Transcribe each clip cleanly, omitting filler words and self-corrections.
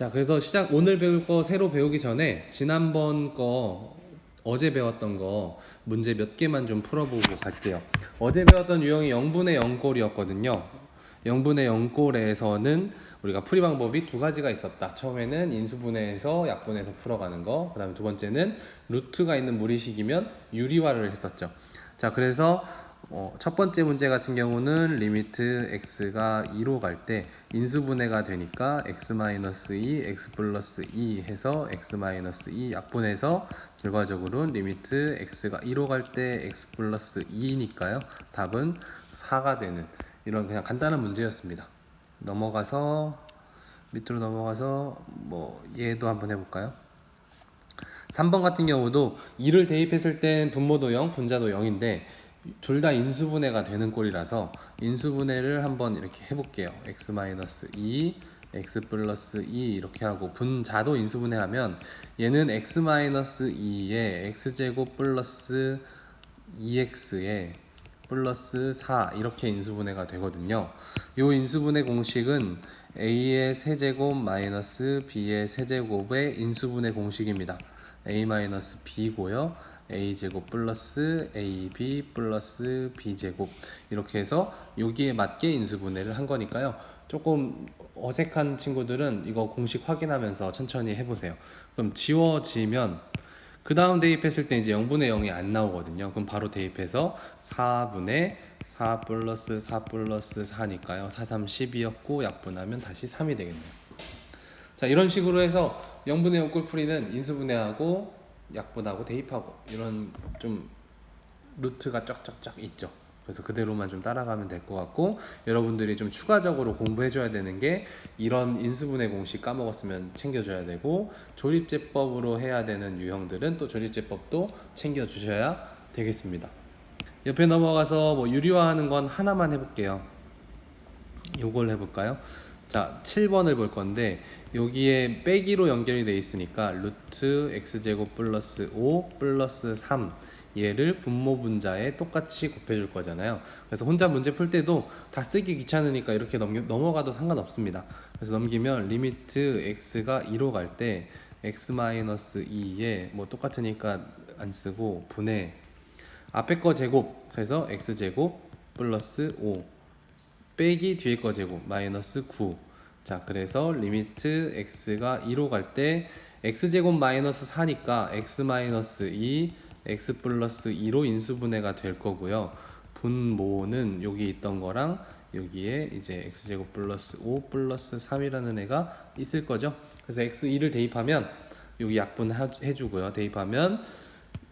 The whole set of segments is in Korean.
자, 그래서 오늘 배울 거 새로 배우기 전에 지난번 거 어제 배웠던 거 문제 몇 개만 좀 풀어보고 갈게요. 어제 배웠던 유형이 0분의 0꼴이었거든요. 0분의 0꼴에서는 우리가 풀이 방법이 두 가지가 있었다. 처음에는 인수분해해서 약분해서 풀어가는 거, 그 다음에 두 번째는 루트가 있는 무리식이면 유리화를 했었죠. 자, 그래서 첫 번째 문제 같은 경우는 리미트 x가 2로 갈 때 인수분해가 되니까 x-2, x 플러스 2 해서 x-2 약분해서 결과적으로는 리미트 x가 2로 갈 때 x 플러스 2니까요. 답은 4가 되는 이런 그냥 간단한 문제였습니다. 밑으로 넘어가서 얘도 한번 해볼까요? 3번 같은 경우도 2를 대입했을 땐 분모도 0, 분자도 0인데 둘 다 인수분해가 되는 꼴이라서 인수분해를 한번 이렇게 해볼게요. x-2, x 플러스 2 이렇게 하고 분자도 인수분해하면 얘는 x-2에 x제곱 플러스 2x에 플러스 4 이렇게 인수분해가 되거든요. 이 인수분해 공식은 a의 세제곱 마이너스 b의 세제곱의 인수분해 공식입니다. a 마이너스 b고요. a제곱 플러스 ab 플러스 b제곱 이렇게 해서 여기에 맞게 인수분해를 한 거니까요. 조금 어색한 친구들은 이거 공식 확인하면서 천천히 해보세요. 그럼 지워지면 그 다음 대입했을 때 이제 0분의 0이 안 나오거든요. 그럼 바로 대입해서 4분의 4 플러스 4 플러스 4니까요. 4, 3, 10이었고 약분하면 다시 3이 되겠네요. 자, 이런 식으로 해서 0분의 0 꼴풀이는 인수분해하고 약분하고 대입하고 이런 좀 루트가 쫙쫙쫙 있죠. 그래서 그대로만 좀 따라가면 될 것 같고, 여러분들이 좀 추가적으로 공부해줘야 되는 게 이런 인수분해 공식 까먹었으면 챙겨줘야 되고, 조립제법으로 해야 되는 유형들은 또 조립제법도 챙겨주셔야 되겠습니다. 옆에 넘어가서 유리화하는 건 하나만 해볼게요. 요걸 해볼까요? 자, 7번을 볼 건데 여기에 빼기로 연결이 돼 있으니까 루트 x제곱 플러스 5 플러스 3 얘를 분모 분자에 똑같이 곱해줄 거잖아요. 그래서 혼자 문제 풀 때도 다 쓰기 귀찮으니까 이렇게 넘어가도 상관없습니다. 그래서 넘기면 리미트 x가 2로 갈 때 x-2에 똑같으니까 안 쓰고 분해 앞에 거 제곱 그래서 x제곱 플러스 5 빼기 뒤에 거 제곱 마이너스 9. 자, 그래서 리미트 x가 2로 갈 때 x제곱 마이너스 4니까 x 마이너스 2 x 플러스 2로 인수분해가 될 거고요. 분모는 여기 있던 거랑 여기에 이제 x제곱 플러스 5 플러스 3이라는 애가 있을 거죠. 그래서 x2를 대입하면 여기 약분해주고요. 대입하면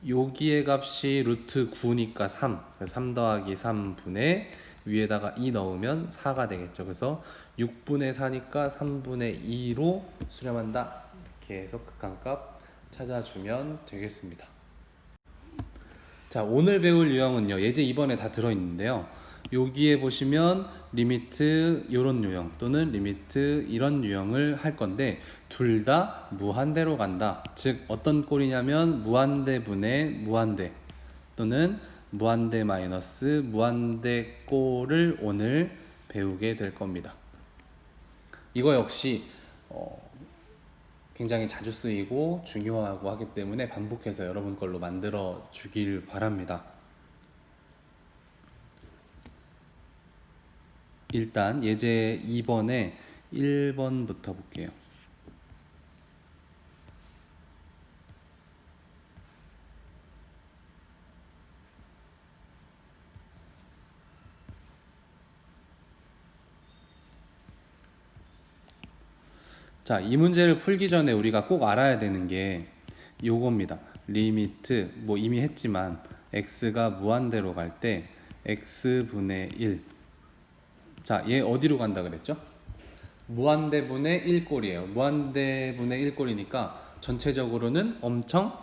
여기의 값이 루트 9니까 3. 3 더하기 3분의 위에다가 2 넣으면 4가 되겠죠. 그래서 6분의 4니까 3분의 2로 수렴한다. 이렇게 해서 극한값 찾아주면 되겠습니다. 자, 오늘 배울 유형은요. 예제 2번에 다 들어있는데요. 여기에 보시면 리미트 이런 유형 또는 리미트 이런 유형을 할 건데 둘 다 무한대로 간다. 즉 어떤 꼴이냐면 무한대 분의 무한대 또는 무한대 마이너스 무한대 꼴을 오늘 배우게 될 겁니다. 이거 역시 굉장히 자주 쓰이고 중요하고 하기 때문에 반복해서 여러분 걸로 만들어 주길 바랍니다. 일단 예제 2번에 1번부터 볼게요. 자, 이 문제를 풀기 전에 우리가 꼭 알아야 되는 게 요겁니다. 리미트 이미 했지만 x가 무한대로 갈 때 x분의 1. 자, 얘 어디로 간다 그랬죠? 무한대분의 1꼴이에요. 무한대분의 1꼴이니까 전체적으로는 엄청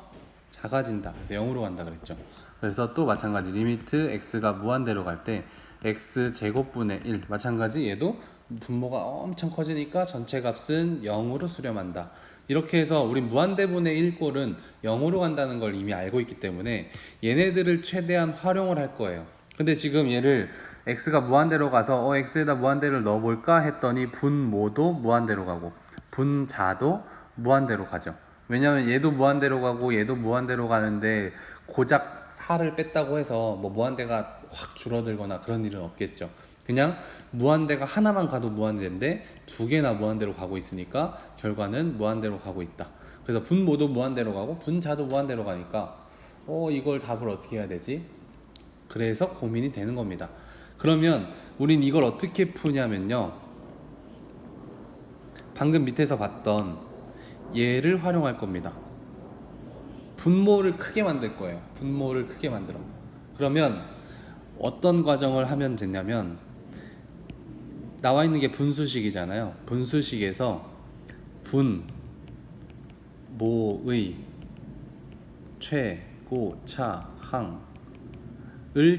작아진다. 그래서 0으로 간다 그랬죠. 그래서 또 마찬가지 리미트 x가 무한대로 갈 때 x제곱분의 1 마찬가지 얘도 분모가 엄청 커지니까 전체 값은 0으로 수렴한다. 이렇게 해서 우리 무한대분의 1꼴은 0으로 간다는 걸 이미 알고 있기 때문에 얘네들을 최대한 활용을 할 거예요. 근데 지금 얘를 x가 무한대로 가서 x에다 무한대를 넣어볼까 했더니 분모도 무한대로 가고 분자도 무한대로 가죠. 왜냐면 얘도 무한대로 가고 얘도 무한대로 가는데 고작 4를 뺐다고 해서 뭐 무한대가 확 줄어들거나 그런 일은 없겠죠. 그냥 무한대가 하나만 가도 무한대인데 두 개나 무한대로 가고 있으니까 결과는 무한대로 가고 있다. 그래서 분모도 무한대로 가고 분자도 무한대로 가니까 이걸 답을 어떻게 해야 되지? 그래서 고민이 되는 겁니다. 그러면 우린 이걸 어떻게 푸냐면요, 방금 밑에서 봤던 얘를 활용할 겁니다. 분모를 크게 만들 거예요. 분모를 크게 만들어. 그러면 어떤 과정을 하면 되냐면, 나와 있는 게 분수식이잖아요. 분수식에서 분모의 최고차항을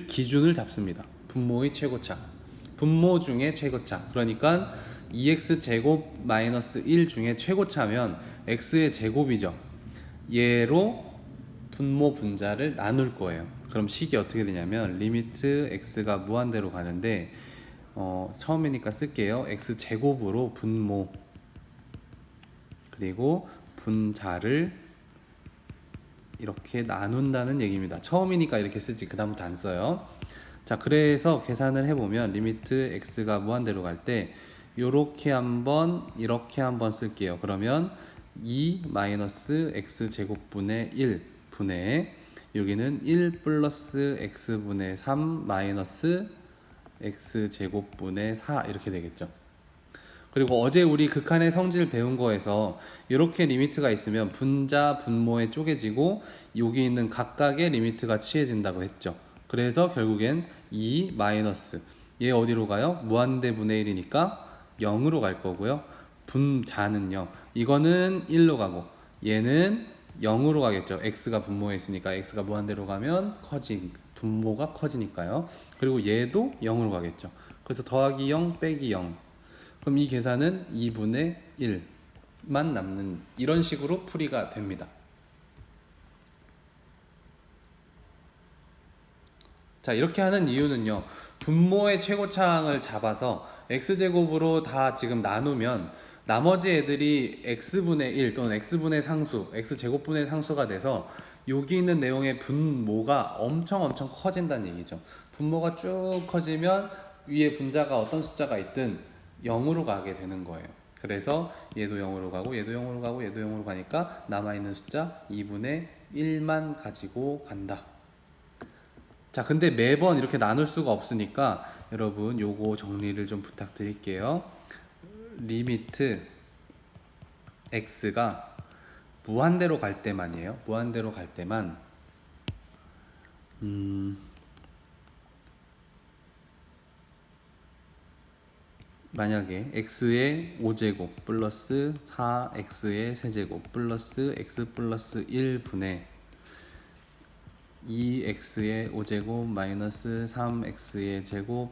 기준을 잡습니다. 분모의 최고차, 분모 중에 최고차. 그러니까 2x제곱 마이너스 1 중에 최고차면 x의 제곱이죠. 얘로 분모 분자를 나눌 거예요. 그럼 식이 어떻게 되냐면 리미트 x가 무한대로 가는데 처음이니까 쓸게요. x제곱으로 분모 그리고 분자를 이렇게 나눈다는 얘기입니다. 처음이니까 이렇게 쓰지 그 다음부터 안 써요. 자, 그래서 계산을 해보면 리미트 x가 무한대로 갈 때 요렇게 한번 이렇게 한번 쓸게요. 그러면 2 마이너스 x제곱분의 1 분의 여기는 1 플러스 x분의 3 마이너스 x제곱분의 4 이렇게 되겠죠. 그리고 어제 우리 극한의 성질 배운 거에서 이렇게 리미트가 있으면 분자, 분모에 쪼개지고 여기 있는 각각의 리미트가 취해진다고 했죠. 그래서 결국엔 2 마이너스 얘 어디로 가요? 무한대 분의 1이니까 0으로 갈 거고요. 분자는요, 이거는 1로 가고 얘는 0으로 가겠죠. x가 분모에 있으니까 x가 무한대로 가면 분모가 커지니까요. 그리고 얘도 0으로 가겠죠. 그래서 더하기 0 빼기 0, 그럼 이 계산은 2분의 1만 남는, 이런 식으로 풀이가 됩니다. 자, 이렇게 하는 이유는요, 분모의 최고차항을 잡아서 x제곱으로 다 지금 나누면 나머지 애들이 x분의 1 또는 x분의 상수, x제곱분의 상수가 돼서 여기 있는 내용의 분모가 엄청 커진다는 얘기죠. 분모가 쭉 커지면 위에 분자가 어떤 숫자가 있든 0으로 가게 되는 거예요. 그래서 얘도 0으로 가고 얘도 0으로 가고 얘도 0으로 가니까 남아있는 숫자 2분의 1만 가지고 간다. 자, 근데 매번 이렇게 나눌 수가 없으니까 여러분 요거 정리를 좀 부탁드릴게요. 리미트 x가 무한대로 갈 때만이에요. 무한대로 갈 때만 만약에 x의 5제곱 플러스 4x의 세제곱 플러스 x 플러스 1분의 2x의 5제곱 마이너스 3x의 제곱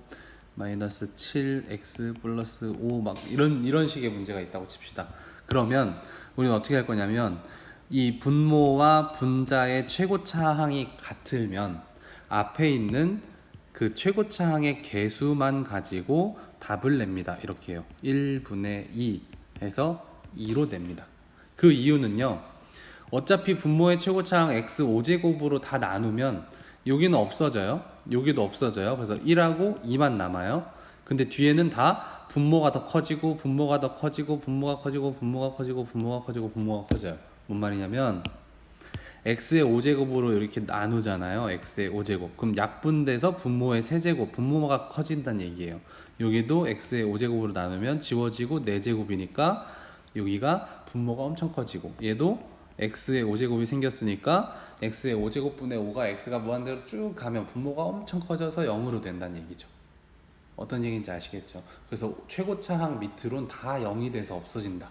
마이너스 7x 플러스 5 막 이런 식의 문제가 있다고 칩시다. 그러면 우리는 어떻게 할 거냐면 이 분모와 분자의 최고차항이 같으면 앞에 있는 그 최고차항의 개수만 가지고 답을 냅니다. 이렇게 해요. 1분의 2 해서 2로 냅니다. 그 이유는요, 어차피 분모의 최고차항 x 5제곱으로 다 나누면 여기는 없어져요. 여기도 없어져요. 그래서 1하고 2만 남아요. 근데 뒤에는 다 분모가 더 커지고 분모가 더 커지고 분모가 커지고 분모가 커지고 분모가 커지고 분모가 커져요. 뭔 말이냐면 x의 5제곱으로 이렇게 나누잖아요. x의 5제곱. 그럼 약분돼서 분모의 세제곱, 분모가 커진다는 얘기예요. 여기도 x의 5제곱으로 나누면 지워지고 4제곱이니까 여기가 분모가 엄청 커지고, 얘도 x의 5제곱이 생겼으니까 x의 5제곱분의 5가 x가 무한대로 쭉 가면 분모가 엄청 커져서 0으로 된다는 얘기죠. 어떤 얘기인지 아시겠죠? 그래서 최고차항 밑으론 다 0이 돼서 없어진다.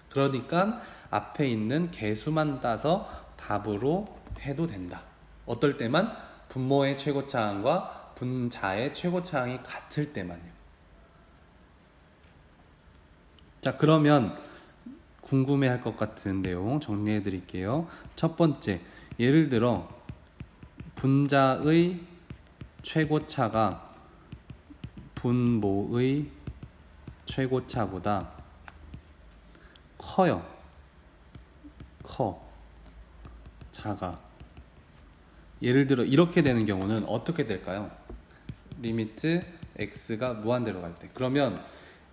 그러니까 앞에 있는 개수만 따서 답으로 해도 된다. 어떨 때만? 분모의 최고차항과 분자의 최고차항이 같을 때만요. 자, 그러면 궁금해할 것 같은 내용 정리해 드릴게요. 첫 번째, 예를 들어 분자의 최고차가 분모의 최고차보다 커요. 커. 작아. 예를 들어 이렇게 되는 경우는 어떻게 될까요? 리미트 x가 무한대로 갈 때. 그러면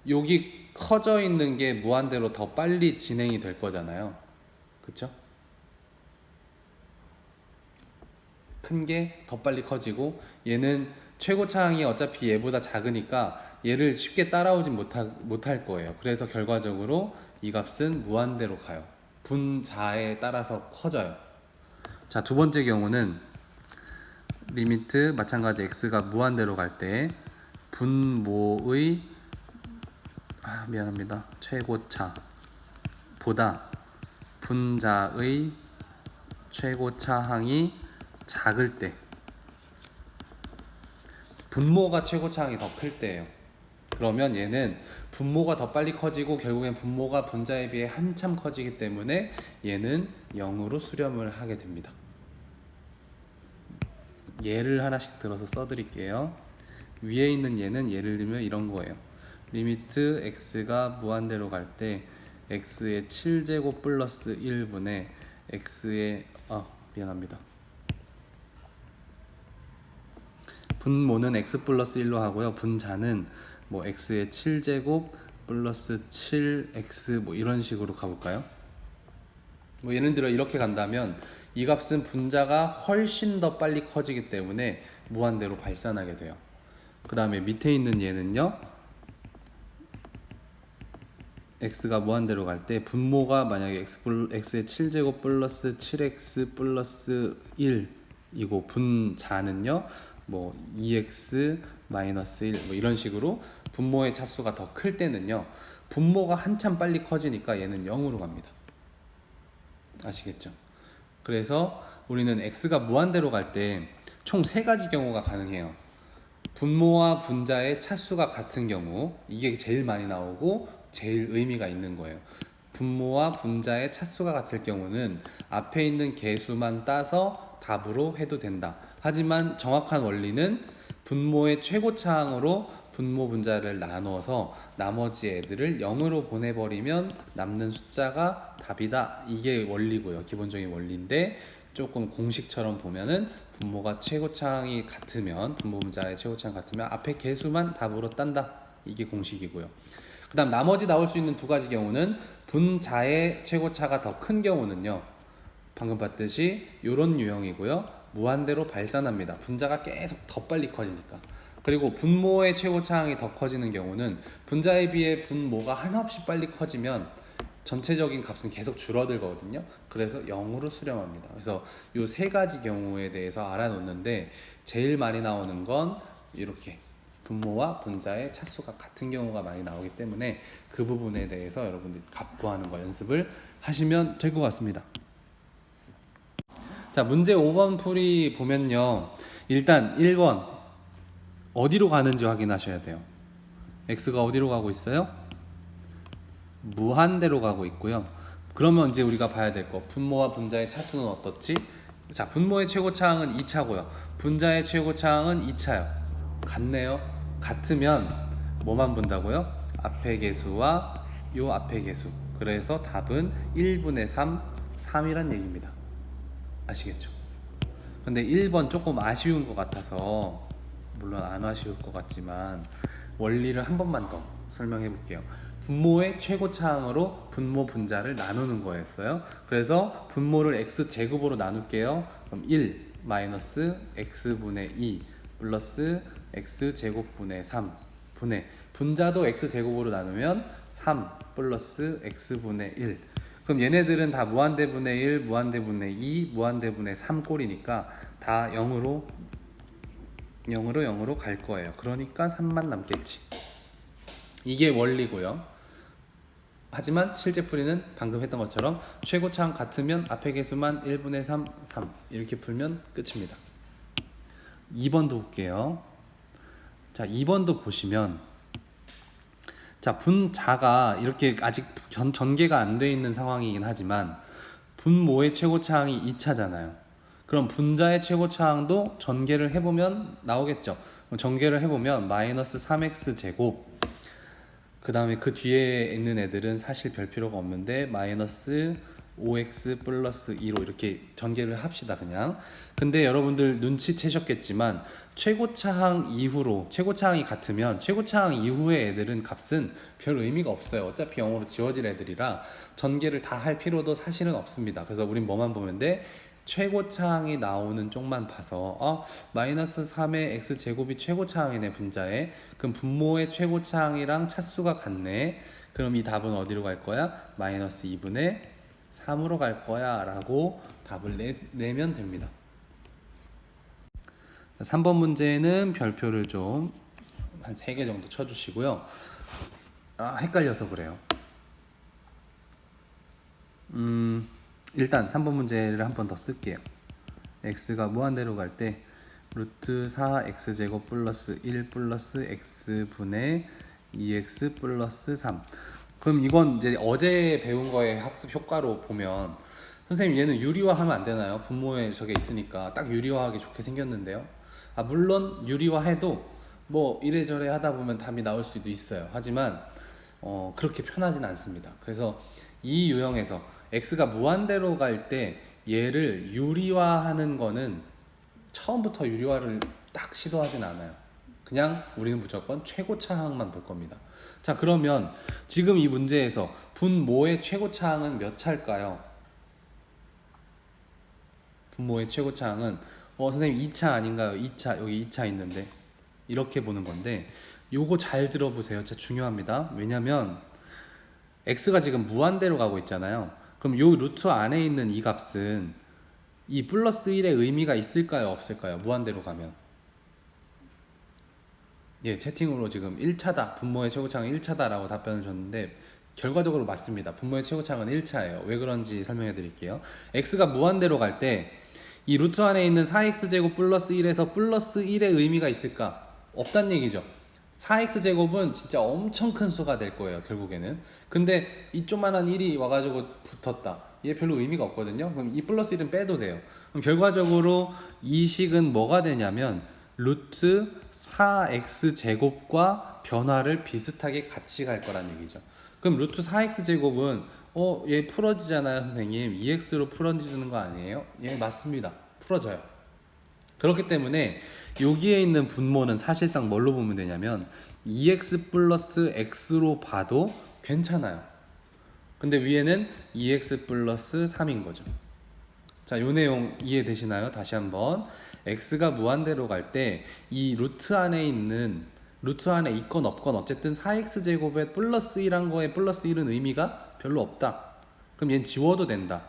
여기 커져 있는 게 무한대로 더 빨리 진행이 될 거잖아요. 그쵸? 큰 게 더 빨리 커지고 얘는 최고차항이 어차피 얘보다 작으니까 얘를 쉽게 따라오지 못할 거예요. 그래서 결과적으로 이 값은 무한대로 가요. 분자에 따라서 커져요. 자, 두 번째 경우는 리미트 마찬가지 x가 무한대로 갈 때 분모의 미안합니다. 최고차 보다 분자의 최고차항이 작을 때, 분모가 최고차항이 더 클 때예요. 그러면 얘는 분모가 더 빨리 커지고 결국엔 분모가 분자에 비해 한참 커지기 때문에 얘는 0으로 수렴을 하게 됩니다. 예를 하나씩 들어서 써드릴게요. 위에 있는 얘는 예를 들면 이런 거예요. 리미트 x가 무한대로 갈 때 x의 7제곱 플러스 1분의 x의 미안합니다. 분모는 x 플러스 1로 하고요. 분자는 뭐 x의 7제곱 플러스 7x 뭐 이런 식으로 가볼까요? 뭐 예를 들어 이렇게 간다면 이 값은 분자가 훨씬 더 빨리 커지기 때문에 무한대로 발산하게 돼요. 그 다음에 밑에 있는 얘는요, x가 무한대로 갈 때 분모가 만약에 x의 7제곱 플러스 7x 플러스 1이고 분자는요 뭐 2x 마이너스 1 뭐 이런 식으로 분모의 차수가 더 클 때는요 분모가 한참 빨리 커지니까 얘는 0으로 갑니다. 아시겠죠? 그래서 우리는 x가 무한대로 갈 때 총 3가지 경우가 가능해요. 분모와 분자의 차수가 같은 경우, 이게 제일 많이 나오고 제일 의미가 있는 거예요. 분모와 분자의 차수가 같을 경우는 앞에 있는 개수만 따서 답으로 해도 된다. 하지만 정확한 원리는 분모의 최고차항으로 분모 분자를 나눠서 나머지 애들을 0으로 보내버리면 남는 숫자가 답이다. 이게 원리고요. 기본적인 원리인데 조금 공식처럼 보면은 분모가 최고차항이 같으면, 분모 분자의 최고차항 같으면 앞에 개수만 답으로 딴다. 이게 공식이고요. 그 다음 나머지 나올 수 있는 2가지 경우는 분자의 최고차가 더 큰 경우는요, 방금 봤듯이 이런 유형이고요. 무한대로 발산합니다. 분자가 계속 더 빨리 커지니까. 그리고 분모의 최고차항이 더 커지는 경우는 분자에 비해 분모가 한없이 빨리 커지면 전체적인 값은 계속 줄어들거든요. 그래서 0으로 수렴합니다. 그래서 이 3가지 경우에 대해서 알아놓는데 제일 많이 나오는 건 이렇게 분모와 분자의 차수가 같은 경우가 많이 나오기 때문에 그 부분에 대해서 여러분들이 값 구하는 거 연습을 하시면 될 것 같습니다. 자, 문제 5번 풀이 보면요, 일단 1번 어디로 가는지 확인하셔야 돼요. x가 어디로 가고 있어요? 무한대로 가고 있고요. 그러면 이제 우리가 봐야 될 거, 분모와 분자의 차수는 어떻지? 자, 분모의 최고차항은 2차고요. 분자의 최고차항은 2차요. 같네요. 같으면 뭐만 본다고요? 앞에 개수와 요 앞에 개수. 그래서 답은 1분의 3, 3이란 얘기입니다. 아시겠죠? 근데 1번 조금 아쉬운 것 같아서, 물론 안 아쉬울 것 같지만 원리를 한 번만 더 설명해 볼게요. 분모의 최고차항으로 분모 분자를 나누는 거였어요. 그래서 분모를 x제곱으로 나눌게요. 그럼 1 마이너스 x분의 2 플러스 x제곱분의 3 분의 분자도 x제곱으로 나누면 3 플러스 x분의 1. 그럼 얘네들은 다 무한대분의 1, 무한대분의 2, 무한대분의 3 꼴이니까 다 0으로 갈 거예요. 그러니까 3만 남겠지. 이게 원리고요. 하지만 실제 풀이는 방금 했던 것처럼 최고차항 같으면 앞에 개수만 1분의 3, 3 이렇게 풀면 끝입니다. 2번도 볼게요. 자, 2번도 보시면, 자, 분자가 이렇게 아직 전개가 안 돼 있는 상황이긴 하지만 분모의 최고차항이 2차잖아요. 그럼 분자의 최고차항도 전개를 해보면 나오겠죠. 전개를 해보면 마이너스 3x 제곱 그 다음에 그 뒤에 있는 애들은 사실 별 필요가 없는데 마이너스 5x 플러스 2로 이렇게 전개를 합시다 그냥. 근데 여러분들 눈치채셨겠지만 최고차항 이후로 최고차항이 같으면 최고차항 이후의 애들은 값은 별 의미가 없어요. 어차피 영어로 지워질 애들이라 전개를 다 할 필요도 사실은 없습니다. 그래서 우린 뭐만 보면 돼? 최고차항이 나오는 쪽만 봐서 마이너스 3의 x제곱이 최고차항이네 분자에. 그럼 분모의 최고차항이랑 차수가 같네. 그럼 이 답은 어디로 갈 거야? 마이너스 2분의 3으로 갈 거야 라고 답을 내면 됩니다. 3번 문제는 별표를 좀 한 3개 정도 쳐주시고요. 헷갈려서 그래요. 일단 3번 문제를 한 번 더 쓸게요. x가 무한대로 갈 때 루트 4x제곱 플러스 1 플러스 x분의 2x 플러스 3. 그럼 이건 이제 어제 배운 거의 학습 효과로 보면 선생님 얘는 유리화하면 안 되나요? 분모에 저게 있으니까 딱 유리화하기 좋게 생겼는데요. 물론 유리화해도 뭐 이래저래 하다 보면 답이 나올 수도 있어요. 하지만 그렇게 편하진 않습니다. 그래서 이 유형에서 x가 무한대로 갈 때 얘를 유리화하는 거는 처음부터 유리화를 딱 시도하진 않아요. 그냥 우리는 무조건 최고차항만 볼 겁니다. 자, 그러면 지금 이 문제에서 분모의 최고차항은 몇 차일까요? 분모의 최고차항은 선생님 2차 아닌가요? 2차, 여기 2차 있는데 이렇게 보는 건데 요거 잘 들어보세요. 진짜 중요합니다. 왜냐면 x가 지금 무한대로 가고 있잖아요. 그럼 요 루트 안에 있는 이 값은 이 플러스 1의 의미가 있을까요? 없을까요? 무한대로 가면. 예, 채팅으로 지금 1차다. 분모의 최고차항은 1차다라고 답변을 줬는데 결과적으로 맞습니다. 분모의 최고차항은 1차예요. 왜 그런지 설명해 드릴게요. x가 무한대로 갈 때 이 루트 안에 있는 4x제곱 플러스 1에서 플러스 1의 의미가 있을까? 없단 얘기죠. 4x제곱은 진짜 엄청 큰 수가 될 거예요, 결국에는. 근데 이 조만한 1이 와가지고 붙었다. 얘 별로 의미가 없거든요. 그럼 이 플러스 1은 빼도 돼요. 그럼 결과적으로 이 식은 뭐가 되냐면 루트 4x제곱과 변화를 비슷하게 같이 갈 거란 얘기죠. 그럼 루트 4x제곱은 얘 풀어지잖아요, 선생님. 2x로 풀어지는 거 아니에요? 예, 맞습니다. 풀어져요. 그렇기 때문에 여기에 있는 분모는 사실상 뭘로 보면 되냐면 2x 플러스 x로 봐도 괜찮아요. 근데 위에는 2x 플러스 3인 거죠. 자, 요 내용 이해되시나요? 다시 한번. x가 무한대로 갈 때 이 루트 안에 있건 없건 어쨌든 4x제곱에 플러스 1한 거에 플러스 1은 의미가 별로 없다. 그럼 얘는 지워도 된다.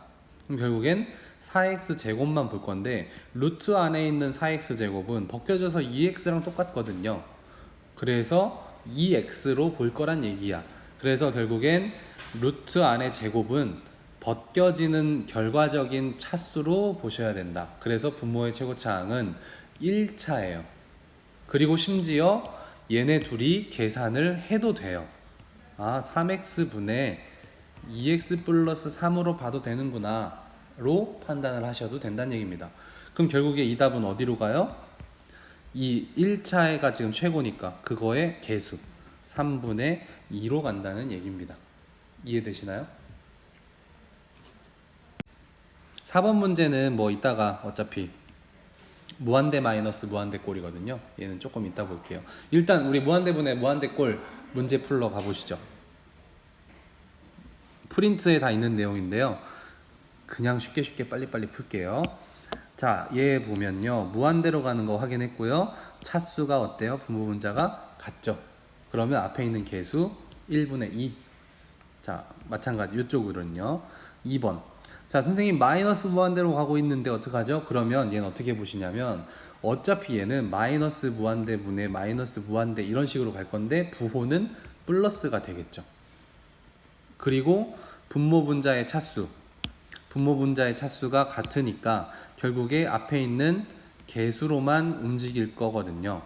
그럼 결국엔 4x제곱만 볼 건데 루트 안에 있는 4x제곱은 벗겨져서 2x랑 똑같거든요. 그래서 2x로 볼 거란 얘기야. 그래서 결국엔 루트 안의 제곱은 벗겨지는 결과적인 차수로 보셔야 된다. 그래서 분모의 최고차항은 1차예요. 그리고 심지어 얘네 둘이 계산을 해도 돼요. 3x분의 2x 플러스 3으로 봐도 되는구나 로 판단을 하셔도 된다는 얘기입니다. 그럼 결국에 이 답은 어디로 가요? 이 1차가 지금 최고니까 그거의 개수 3분의 2로 간다는 얘기입니다. 이해되시나요? 4번 문제는 뭐 이따가 어차피 무한대 마이너스 무한대 꼴이거든요. 얘는 조금 이따 볼게요. 일단 우리 무한대분의 무한대 꼴 문제 풀러 가보시죠. 프린트에 다 있는 내용인데요. 그냥 쉽게 빨리빨리 풀게요. 자, 얘 보면요. 무한대로 가는 거 확인했고요. 차수가 어때요? 분모 분자가 같죠? 그러면 앞에 있는 개수 1분의 2. 자, 마찬가지 이쪽으로는요. 2번. 자, 선생님 마이너스 무한대로 가고 있는데 어떡하죠? 그러면 얘는 어떻게 보시냐면 어차피 얘는 마이너스 무한대 분의 마이너스 무한대 이런 식으로 갈 건데 부호는 플러스가 되겠죠. 그리고 분모 분자의 차수가 같으니까 결국에 앞에 있는 개수로만 움직일 거거든요.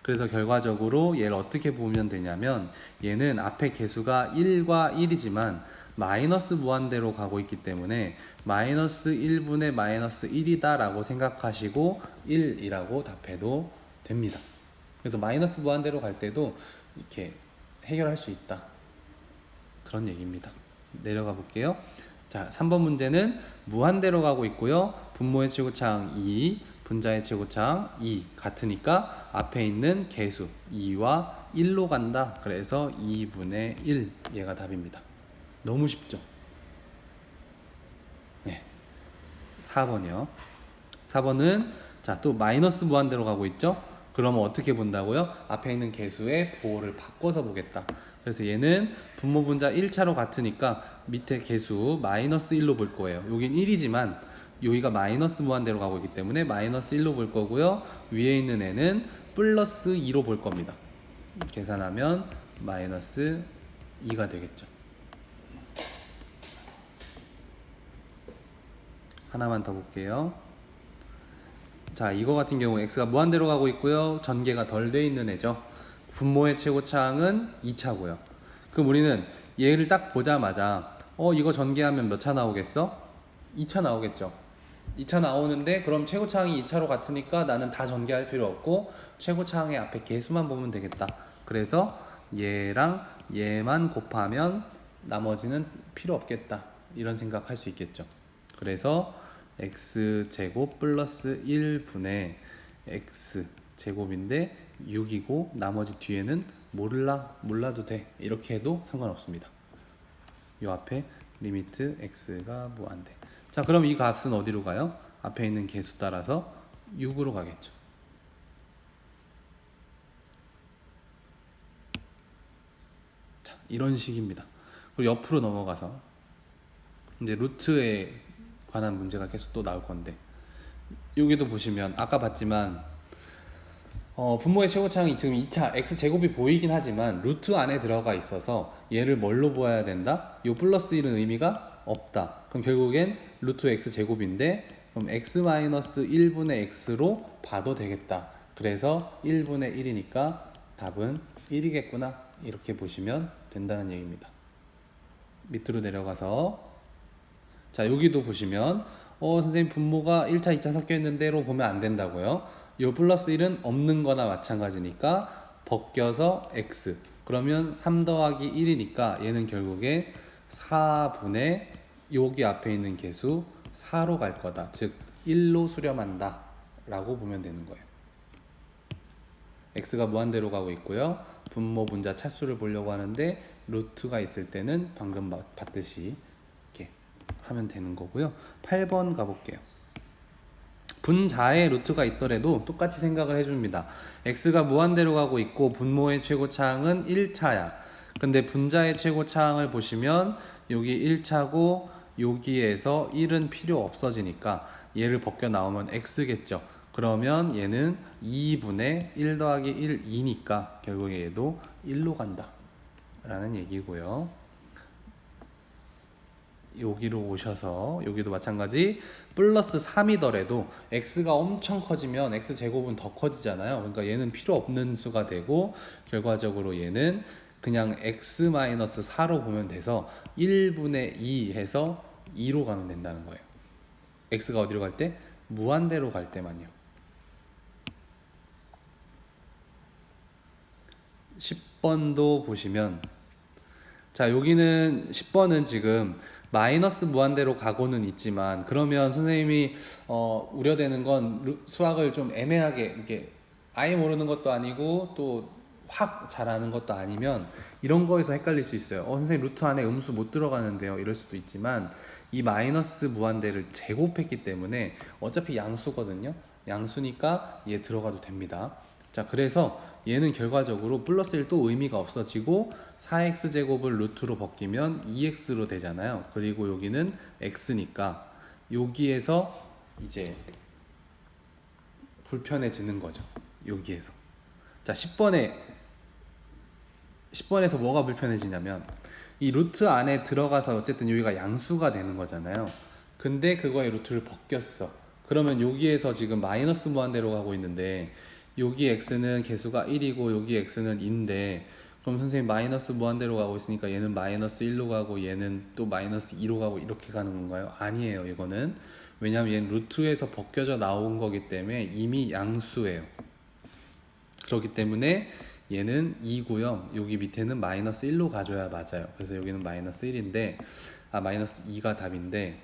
그래서 결과적으로 얘를 어떻게 보면 되냐면 얘는 앞에 개수가 1과 1이지만 마이너스 무한대로 가고 있기 때문에 마이너스 1분의 마이너스 1이다 라고 생각하시고 1이라고 답해도 됩니다. 그래서 마이너스 무한대로 갈 때도 이렇게 해결할 수 있다. 그런 얘기입니다. 내려가 볼게요. 자, 3번 문제는 무한대로 가고 있고요. 분모의 최고차항 2, 분자의 최고차항 2 같으니까 앞에 있는 개수 2와 1로 간다. 그래서 2분의 1 얘가 답입니다. 너무 쉽죠? 네. 4번이요. 4번은 자, 또 마이너스 무한대로 가고 있죠? 그러면 어떻게 본다고요? 앞에 있는 개수의 부호를 바꿔서 보겠다. 그래서 얘는 분모 분자 1차로 같으니까 밑에 개수 마이너스 1로 볼 거예요. 여긴 1이지만 여기가 마이너스 무한대로 가고 있기 때문에 마이너스 1로 볼 거고요. 위에 있는 애는 플러스 2로 볼 겁니다. 계산하면 마이너스 2가 되겠죠. 하나만 더 볼게요. 자, 이거 같은 경우 x가 무한대로 가고 있고요. 전개가 덜 돼 있는 애죠. 분모의 최고차항은 2차고요. 그럼 우리는 얘를 딱 보자마자 이거 전개하면 몇 차 나오겠어? 2차 나오겠죠. 2차 나오는데 그럼 최고차항이 2차로 같으니까 나는 다 전개할 필요 없고 최고차항의 앞에 개수만 보면 되겠다. 그래서 얘랑 얘만 곱하면 나머지는 필요 없겠다. 이런 생각할 수 있겠죠. 그래서 x제곱 플러스 1분의 x제곱인데 6이고 나머지 뒤에는 몰라도 돼. 이렇게 해도 상관없습니다. 이 앞에 리미트 x가 무한대. 자, 그럼 이 값은 어디로 가요? 앞에 있는 개수 따라서 6으로 가겠죠. 자, 이런 식입니다. 그리고 옆으로 넘어가서 이제 루트에 관한 문제가 계속 또 나올 건데 여기도 보시면 아까 봤지만 분모의 최고차항이 지금 2차 x제곱이 보이긴 하지만 루트 안에 들어가 있어서 얘를 뭘로 보아야 된다? 요 플러스 1은 의미가 없다. 그럼 결국엔 루트 x제곱인데 그럼 x-1분의 x로 봐도 되겠다. 그래서 1분의 1이니까 답은 1이겠구나. 이렇게 보시면 된다는 얘기입니다. 밑으로 내려가서 자, 여기도 보시면 선생님 분모가 1차, 2차 섞여 있는 대로 보면 안 된다고요. 요 플러스 1은 없는 거나 마찬가지니까 벗겨서 x. 그러면 3 더하기 1이니까 얘는 결국에 4분의 여기 앞에 있는 개수 4로 갈 거다. 즉 1로 수렴한다 라고 보면 되는 거예요. x가 무한대로 가고 있고요. 분모 분자 차수를 보려고 하는데 루트가 있을 때는 방금 봤듯이 이렇게 하면 되는 거고요. 8번 가볼게요. 분자에 루트가 있더라도 똑같이 생각을 해줍니다. x가 무한대로 가고 있고 분모의 최고차항은 1차야. 근데 분자의 최고차항을 보시면 여기 1차고 여기에서 1은 필요 없어지니까 얘를 벗겨 나오면 x겠죠. 그러면 얘는 2분의 1 더하기 1, 2니까 결국에 얘도 1로 간다 라는 얘기고요. 여기로 오셔서 여기도 마찬가지 플러스 3이더라도 x가 엄청 커지면 x제곱은 더 커지잖아요. 그러니까 얘는 필요 없는 수가 되고 결과적으로 얘는 그냥 x-4로 보면 돼서 1분의 2 해서 2로 가면 된다는 거예요. x가 어디로 갈 때? 무한대로 갈 때만요. 10번도 보시면 자, 여기는 10번은 지금 마이너스 무한대로 가고는 있지만 그러면 선생님이 우려되는 건 수학을 좀 애매하게 이게 아예 모르는 것도 아니고 또 확 잘하는 것도 아니면 이런 거에서 헷갈릴 수 있어요. 선생님 루트 안에 음수 못 들어가는데요. 이럴 수도 있지만 이 마이너스 무한대를 제곱했기 때문에 어차피 양수거든요. 양수니까 얘 들어가도 됩니다. 자, 그래서 얘는 결과적으로 플러스 1도 의미가 없어지고 4x제곱을 루트로 벗기면 2x로 되잖아요. 그리고 여기는 x니까 여기에서 이제 불편해지는 거죠. 여기에서. 자, 10번에서 뭐가 불편해지냐면 이 루트 안에 들어가서 어쨌든 여기가 양수가 되는 거잖아요. 근데 그거에 루트를 벗겼어. 그러면 여기에서 지금 마이너스 무한대로 가고 있는데 여기 x는 개수가 1이고 여기 x는 2인데 그럼 선생님 마이너스 무한대로 가고 있으니까 얘는 마이너스 1로 가고 얘는 또 마이너스 2로 가고 이렇게 가는 건가요? 아니에요. 이거는 왜냐하면 얘는 루트에서 벗겨져 나온 거기 때문에 이미 양수예요. 그렇기 때문에 얘는 2고요. 여기 밑에는 마이너스 1로 가져야 맞아요. 그래서 여기는 마이너스 1인데 마이너스 2가 답인데,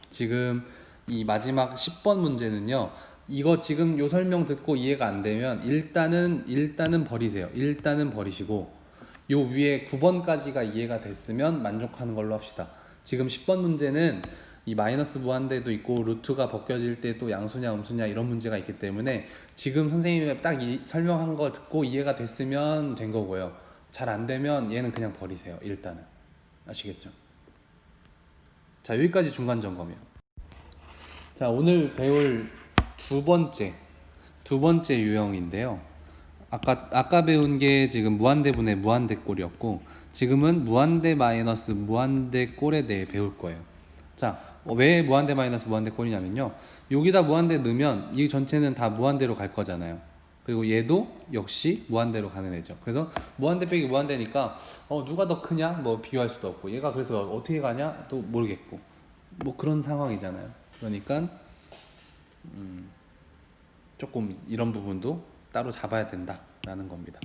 지금 이 마지막 10번 문제는요. 이거 지금 요 설명 듣고 이해가 안 되면 일단은 버리세요. 일단은 버리시고 요 위에 9번까지가 이해가 됐으면 만족하는 걸로 합시다. 지금 10번 문제는 이 마이너스 무한대도 있고 루트가 벗겨질 때 또 양수냐 음수냐 이런 문제가 있기 때문에 지금 선생님이 딱 이 설명한 거 듣고 이해가 됐으면 된 거고요. 잘 안 되면 얘는 그냥 버리세요. 일단은. 아시겠죠? 자, 여기까지 중간 점검이요. 자, 오늘 배울 두 번째 유형인데요. 아까 배운 게 지금 무한대분의 무한대꼴이었고, 지금은 무한대 마이너스 무한대꼴에 대해 배울 거예요. 자, 왜 무한대 마이너스 무한대꼴이냐면요. 여기다 무한대 넣으면 이 전체는 다 무한대로 갈 거잖아요. 그리고 얘도 역시 무한대로 가는 애죠. 그래서 무한대 빼기 무한대니까 누가 더 크냐? 뭐 비교할 수도 없고, 얘가 그래서 어떻게 가냐? 또 모르겠고, 뭐 그런 상황이잖아요. 그러니까 조금 이런 부분도 따로 잡아야 된다라는 겁니다.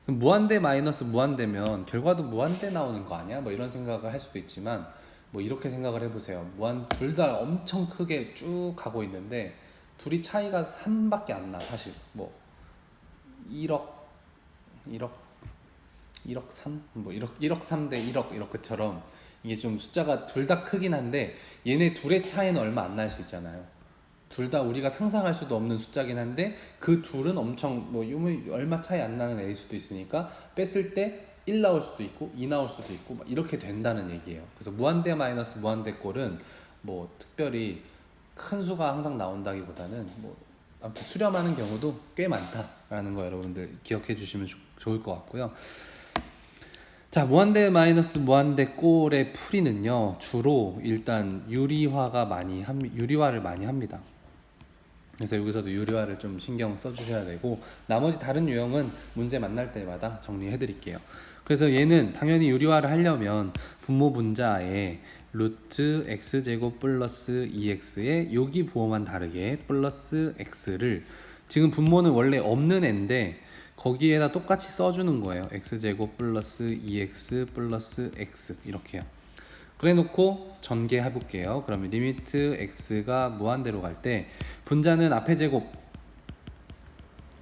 그럼 무한대 마이너스 무한대면 결과도 무한대 나오는 거 아니야? 뭐 이런 생각을 할 수도 있지만, 뭐 이렇게 생각을 해보세요. 둘 다 엄청 크게 쭉 가고 있는데 둘이 차이가 3밖에 안 나. 사실 뭐 1억 3? 뭐 1억 3대 1억 이렇게처럼 이게 좀 숫자가 둘 다 크긴 한데 얘네 둘의 차이는 얼마 안 날 수 있잖아요. 둘 다 우리가 상상할 수도 없는 숫자긴 한데 그 둘은 엄청 뭐 얼마 차이 안 나는 애일 수도 있으니까 뺐을 때 1 나올 수도 있고 2 나올 수도 있고 막 이렇게 된다는 얘기예요. 그래서 무한대 마이너스 무한대 꼴은 뭐 특별히 큰 수가 항상 나온다기보다는 뭐 아무튼 수렴하는 경우도 꽤 많다라는 거 여러분들 기억해 주시면 좋을 것 같고요. 자, 무한대 마이너스 무한대 꼴의 풀이는요, 주로 일단 유리화를 많이 합니다. 그래서 여기서도 유리화를 좀 신경 써주셔야 되고, 나머지 다른 유형은 문제 만날 때마다 정리해 드릴게요. 그래서 얘는 당연히 유리화를 하려면 분모 분자에 루트 x제곱 플러스 2x의 여기 부호만 다르게 플러스 x를, 지금 분모는 원래 없는 애인데 거기에다 똑같이 써주는 거예요. x제곱 플러스 2x 플러스 x 이렇게요. 그래 놓고 전개해 볼게요. 그러면 리미트 x가 무한대로 갈 때 분자는 앞에 제곱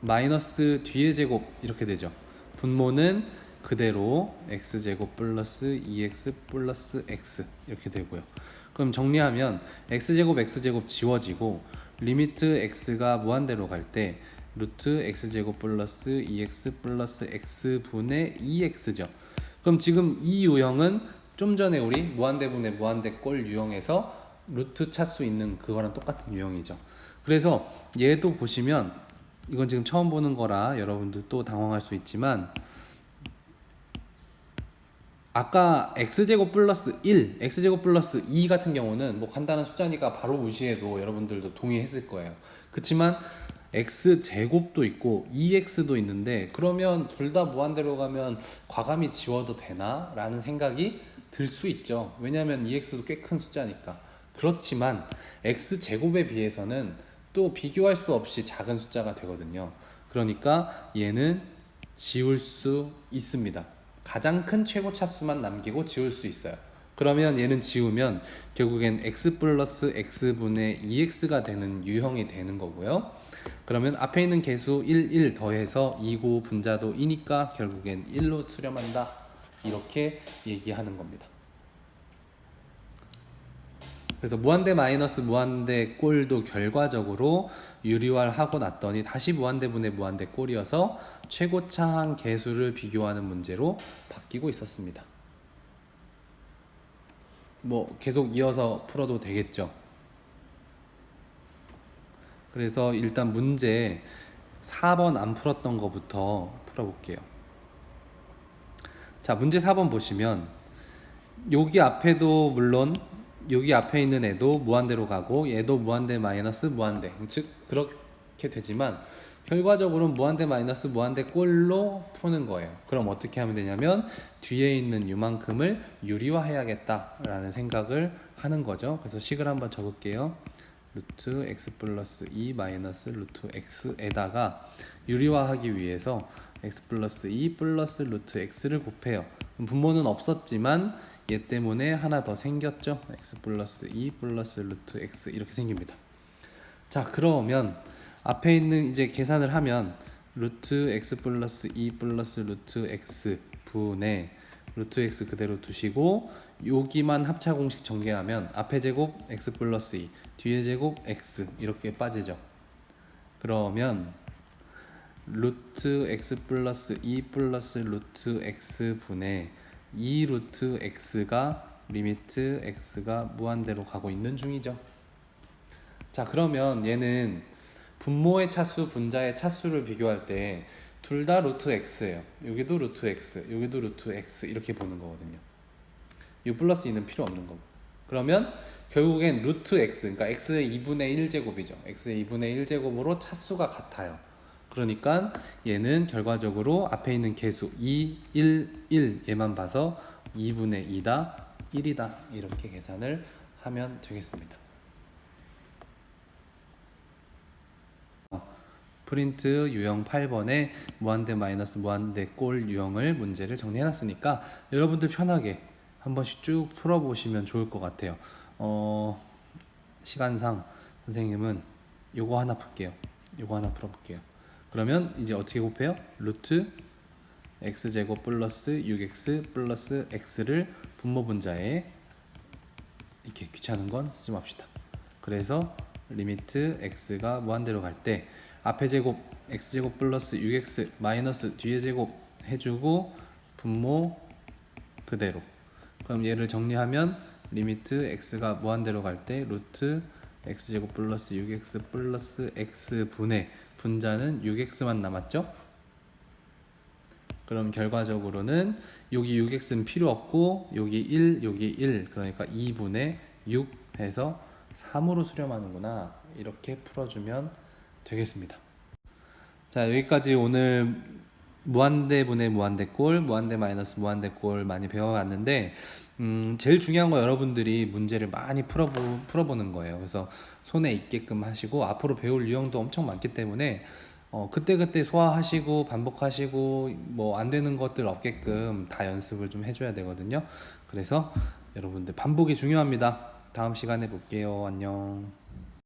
마이너스 뒤에 제곱 이렇게 되죠. 분모는 그대로 x제곱 플러스 2x 플러스 x 이렇게 되고요. 그럼 정리하면 x제곱 지워지고 리미트 x가 무한대로 갈 때 루트 x제곱 플러스 2x 플러스 x분의 2x죠. 그럼 지금 이 유형은 좀 전에 우리 무한대분의 무한대꼴 유형에서 루트 찾을 수 있는 그거랑 똑같은 유형이죠. 그래서 얘도 보시면 이건 지금 처음 보는 거라 여러분들 또 당황할 수 있지만, 아까 x제곱 플러스 1, x제곱 플러스 2 같은 경우는 뭐 간단한 숫자니까 바로 무시해도 여러분들도 동의했을 거예요. 그렇지만 x제곱도 있고 2x도 있는데 그러면 둘 다 무한대로 가면 과감히 지워도 되나? 라는 생각이 들 수 있죠. 왜냐하면 2x도 꽤 큰 숫자니까. 그렇지만 x제곱에 비해서는 또 비교할 수 없이 작은 숫자가 되거든요. 그러니까 얘는 지울 수 있습니다. 가장 큰 최고 차수만 남기고 지울 수 있어요. 그러면 얘는 지우면 결국엔 x 플러스 x분의 2x가 되는 유형이 되는 거고요. 그러면 앞에 있는 개수 1 더해서 2고 분자도 2니까 결국엔 1로 수렴한다. 이렇게 얘기하는 겁니다. 그래서 무한대 마이너스 무한대 꼴도 결과적으로 유리화를 하고 났더니 다시 무한대분의 무한대 꼴이어서 최고차항 개수를 비교하는 문제로 바뀌고 있었습니다. 뭐 계속 이어서 풀어도 되겠죠. 그래서 일단 문제 4번 안 풀었던 거부터 풀어볼게요. 자, 문제 4번 보시면 여기 앞에도 물론 여기 앞에 있는 애도 무한대로 가고 얘도 무한대 마이너스 무한대, 즉 그렇게 되지만 결과적으로는 무한대 마이너스 무한대 꼴로 푸는 거예요. 그럼 어떻게 하면 되냐면 뒤에 있는 이만큼을 유리화해야겠다라는 생각을 하는 거죠. 그래서 식을 한번 적을게요. 루트 x 플러스 2 마이너스 루트 x에다가 유리화하기 위해서 x 플러스 2 플러스 루트 x를 곱해요. 분모는 없었지만 얘 때문에 하나 더 생겼죠. x 플러스 2 플러스 루트 x 이렇게 생깁니다. 자, 그러면 앞에 있는 이제 계산을 하면 루트 x 플러스 2 플러스 루트 x 분의 루트 x 그대로 두시고 여기만 합차 공식 전개하면 앞에 제곱 x 플러스 2 뒤에 제곱 x 이렇게 빠지죠. 그러면 루트 x 플러스 2 플러스 루트 x 분의 2 루트 x가 리미트 x가 무한대로 가고 있는 중이죠. 자, 그러면 얘는 분모의 차수, 분자의 차수를 비교할 때 둘 다 루트 x예요. 여기도 루트 x, 여기도 루트 x 이렇게 보는 거거든요. 이 플러스 2는 필요 없는 거고. 그러면 결국엔 루트 x, 그러니까 x의 2분의 1제곱이죠. x의 2분의 1제곱으로 차수가 같아요. 그러니까 얘는 결과적으로 앞에 있는 개수 2, 1, 1 얘만 봐서 2분의 2다, 1이다 이렇게 계산을 하면 되겠습니다. 프린트 유형 8번에 무한대 마이너스 무한대 꼴 유형을 문제를 정리해놨으니까 여러분들 편하게 한 번씩 쭉 풀어보시면 좋을 것 같아요. 시간상 선생님은 요거 하나 풀게요. 요거 하나 풀어볼게요. 그러면 이제 어떻게 곱해요? 루트 x제곱 플러스 6x 플러스 x를 분모 분자에 이렇게 귀찮은 건 쓰지 맙시다. 그래서 리미트 x가 무한대로 갈 때 앞에 제곱 x제곱 플러스 6x 마이너스 뒤에 제곱 해주고 분모 그대로. 그럼 얘를 정리하면 리미트 x가 무한대로 갈 때 루트 x제곱 플러스 6x 플러스 x 분의 분자는 6x만 남았죠? 그럼 결과적으로는 여기 6x는 필요 없고 여기 1, 여기 1 그러니까 2분의 6 해서 3으로 수렴하는구나 이렇게 풀어주면 되겠습니다. 자, 여기까지 오늘 무한대분의 무한대꼴, 무한대 마이너스 무한대꼴 많이 배워봤는데 제일 중요한 거 여러분들이 문제를 많이 풀어보는 거예요. 그래서 손에 익게끔 하시고 앞으로 배울 유형도 엄청 많기 때문에 그때그때 소화하시고 반복하시고 뭐 안 되는 것들 없게끔 다 연습을 좀 해줘야 되거든요. 그래서 여러분들 반복이 중요합니다. 다음 시간에 볼게요. 안녕.